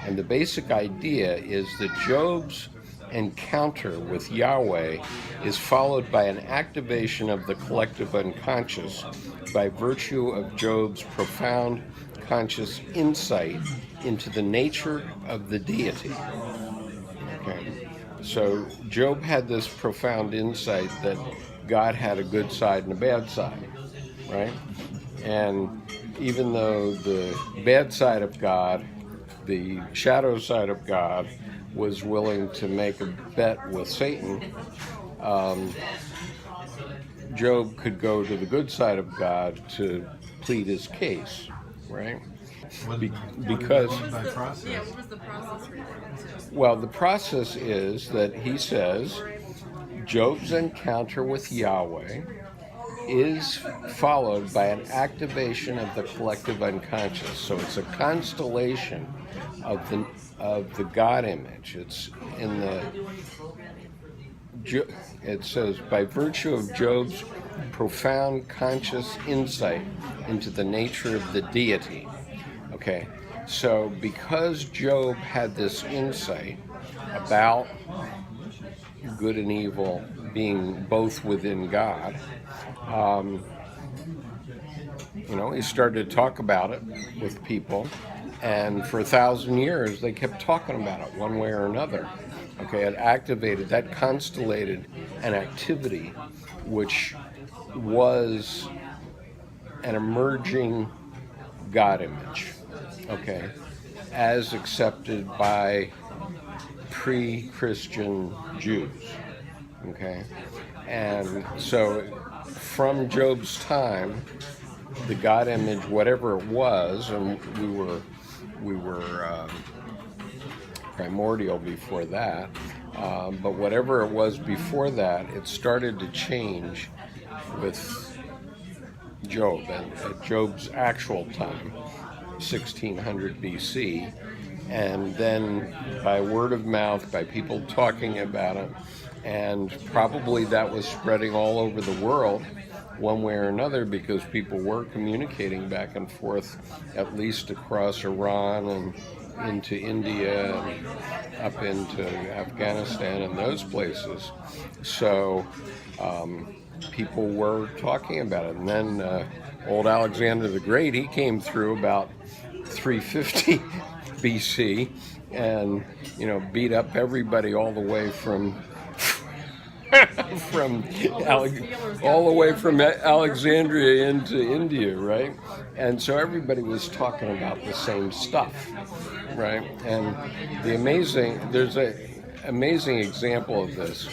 And the basic idea is that Job's encounter with Yahweh is followed by an activation of the collective unconscious by virtue of Job's profound conscious insight into the nature of the deity. Okay. So Job had this profound insight that God had a good side and a bad side, right? And even though the bad side of God, the shadow side of God, was willing to make a bet with Satan, Job could go to the good side of God to plead his case, right? Because, by process. Yeah, what was the process for that? well, the process is that he says Job's encounter with Yahweh is followed by an activation of the collective unconscious. So it's a constellation of the God image. It's in the. It says by virtue of Job's profound conscious insight into the nature of the deity. Okay, so because Job had this insight about good and evil being both within God, he started to talk about it with people, and for 1,000 years they kept talking about it one way or another. Okay, it activated, that constellated an activity which was an emerging God image, okay, as accepted by pre-Christian Jews, okay? And so from Job's time, the God image, whatever it was, and we were primordial before that, but whatever it was before that, it started to change with Job, at Job's actual time, 1600 B.C., and then by word of mouth, by people talking about it, and probably that was spreading all over the world one way or another, because people were communicating back and forth, at least across Iran and into India and up into Afghanistan and those places. So people were talking about it. And then old Alexander the Great, he came through about 350 B.C. and beat up everybody all the way from all the way from Alexandria into India, right? And so everybody was talking about the same stuff, right? And there's an amazing example of this.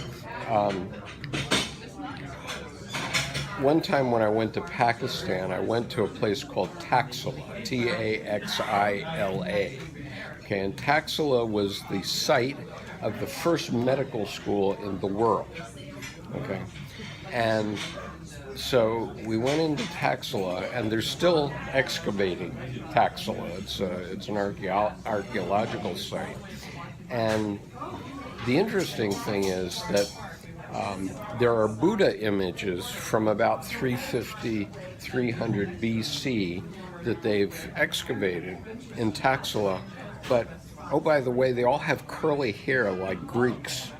One time when I went to Pakistan, I went to a place called Taxila, Taxila. Okay, and Taxila was the site of the first medical school in the world. Okay, and so we went into Taxila, and they're still excavating Taxila. It's an archaeological site, and the interesting thing is that there are Buddha images from about 350, 300 B.C. that they've excavated in Taxila, but oh, by the way, they all have curly hair like Greeks.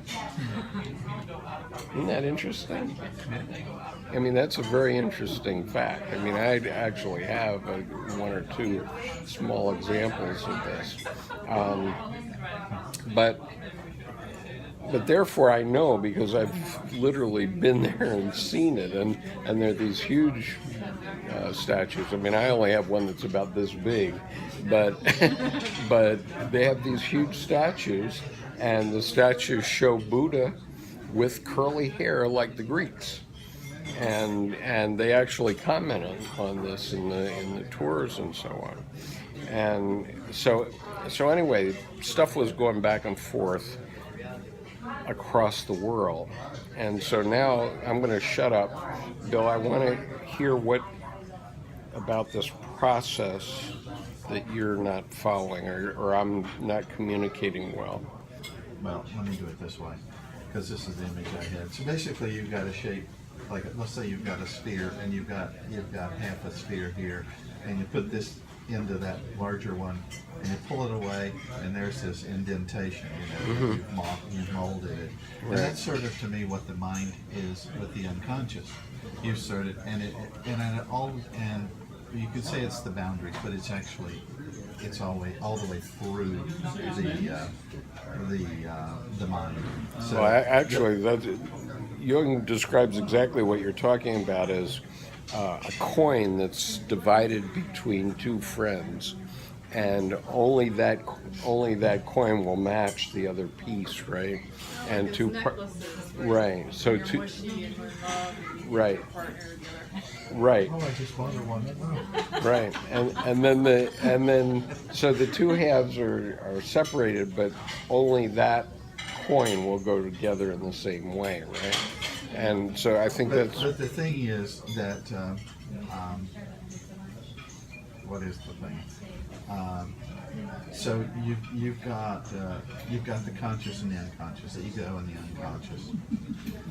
Isn't that interesting? I mean, that's a very interesting fact. I mean, I actually have one or two small examples of this. But therefore I know, because I've literally been there and seen it, and there are these huge statues. I mean, I only have one that's about this big, but but they have these huge statues, and the statues show Buddha with curly hair like the Greeks, and they actually commented on this in the tours and so on, and so anyway, stuff was going back and forth across the world. And so now I'm going to shut up. Bill, I want to hear what about this process that you're not following, or I'm not communicating well. Well, let me do it this way, because this is the image I had. So basically you've got a shape, like let's say you've got a sphere, and you've got half a sphere here, and you put this into that larger one, and you pull it away, and there's this indentation. You've molded it, and that's sort of to me what the mind is with the unconscious. You've sort of, and you could say it's the boundaries, but it's actually all the way through the mind. So Jung describes exactly what you're talking about as a coin that's divided between two friends, and only that coin will match the other piece, right? And His necklaces, right. So when you're mushy and you're in love, and right. your partner together. Right. Oh, I just wanted one. Right, and then so the two halves are separated, but only that coin will go together in the same way, right? And so I think that's. But the thing is that what is the thing? So you've got the conscious and the unconscious, the ego and the unconscious,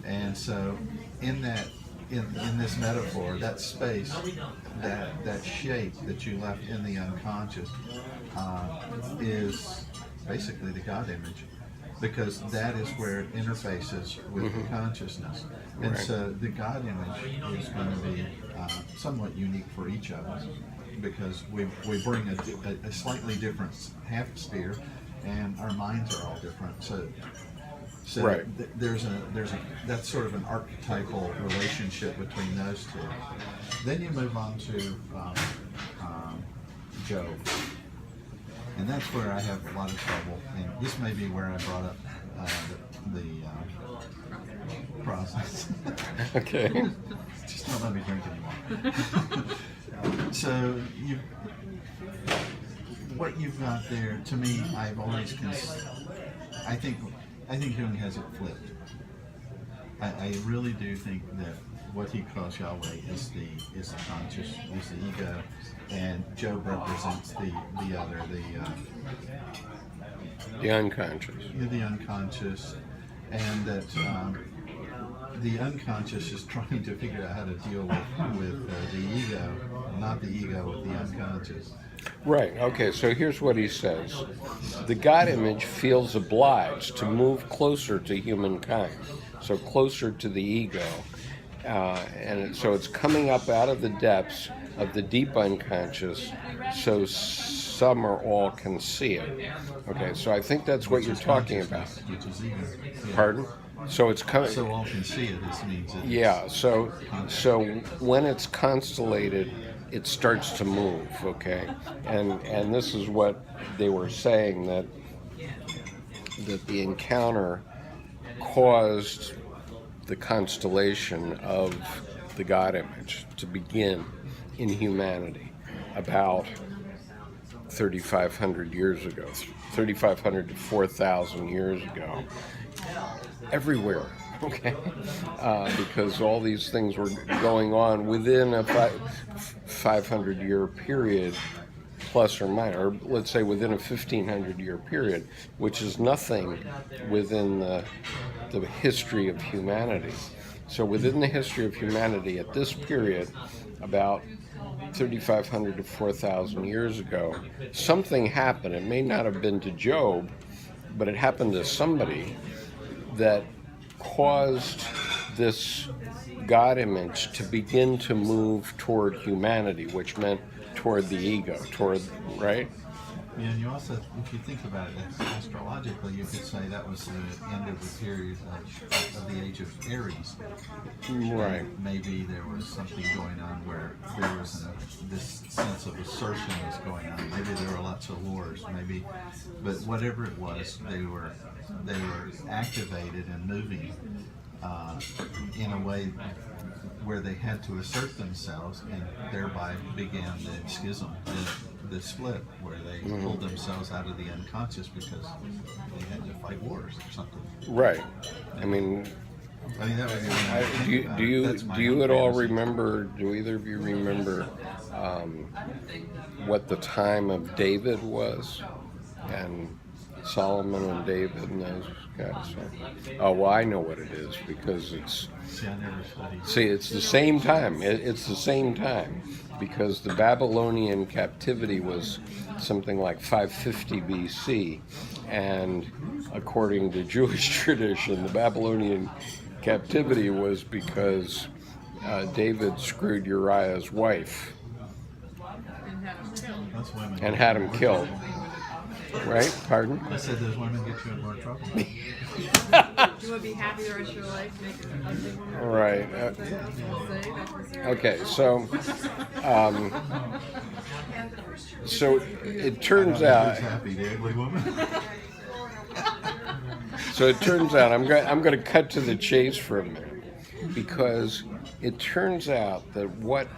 and so in this metaphor, that space, that shape that you left in the unconscious is basically the God image, because that is where it interfaces with the consciousness. And so the God image is going to be somewhat unique for each of us, because we bring a slightly different half sphere, and our minds are all different. So there's that's sort of an archetypal relationship between those two. Then you move on to Job, and that's where I have a lot of trouble. And this may be where I brought up the process. Okay. Just don't let me drink anymore. So what you've got there, to me, I've always I think Jung has it flipped. I really do think that what he calls Yahweh is the conscious, is the ego, and Job represents the other, The unconscious. the unconscious, and that the unconscious is trying to figure out how to deal with the ego, not the ego with the unconscious. Right, okay, so here's what he says. The God image feels obliged to move closer to humankind, so closer to the ego. And so it's coming up out of the depths of the deep unconscious, so some or all can see it. Okay, so I think that's what you're talking about. Which is ego. Yeah. Pardon? So it's coming. So all can see it. This means it. Yeah. So when it's constellated, it starts to move. Okay, and this is what they were saying, that the encounter caused the constellation of the God image to begin in humanity about 3,500 years ago, 3,500 to 4,000 years ago, everywhere, okay? Because all these things were going on within a 500-year period, plus or minus, or let's say within a 1,500-year period, which is nothing within the history of humanity. So within the history of humanity at this period, about 3,500 to 4,000 years ago, something happened. It may not have been to Job, but it happened to somebody that caused this God image to begin to move toward humanity, which meant toward the ego, right? Yeah, and you also, if you think about it astrologically, you could say that was the end of the period of the age of Aries. Right. And maybe there was something going on where there was this sense of assertion was going on. Maybe there were lots of wars. Maybe, but whatever it was, they were activated and moving in a way where they had to assert themselves, and thereby began the schism, the split, where they pulled themselves out of the unconscious because they had to fight wars or something. Right. I mean, that was do you at all remember? Do either of you remember what the time of David was, and Solomon and David and those guys? Oh, well, I know what it is, because it's. See, I never studied. See, it's the same time. It's the same time. because the Babylonian captivity was something like 550 BC, and according to Jewish tradition, the Babylonian captivity was because David screwed Uriah's wife And have them killed. Those women. and had him killed. Right? Pardon? I said those women get you in more trouble. You would be happy the rest of your life making a big one. Right. Okay, so it turns Who's out. happy, the ugly woman? So it turns out I'm going to cut to the chase for a minute, because it turns out that what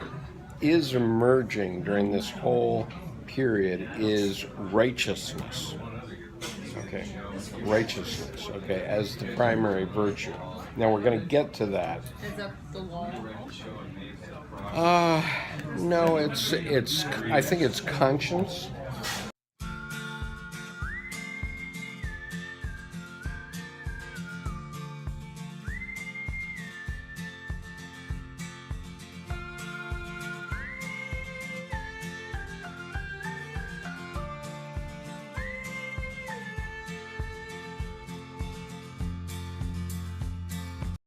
is emerging during this whole period is righteousness. Okay, righteousness. Okay, as the primary virtue. Now we're going to get to that. Is that the law? No, it's. I think it's conscience.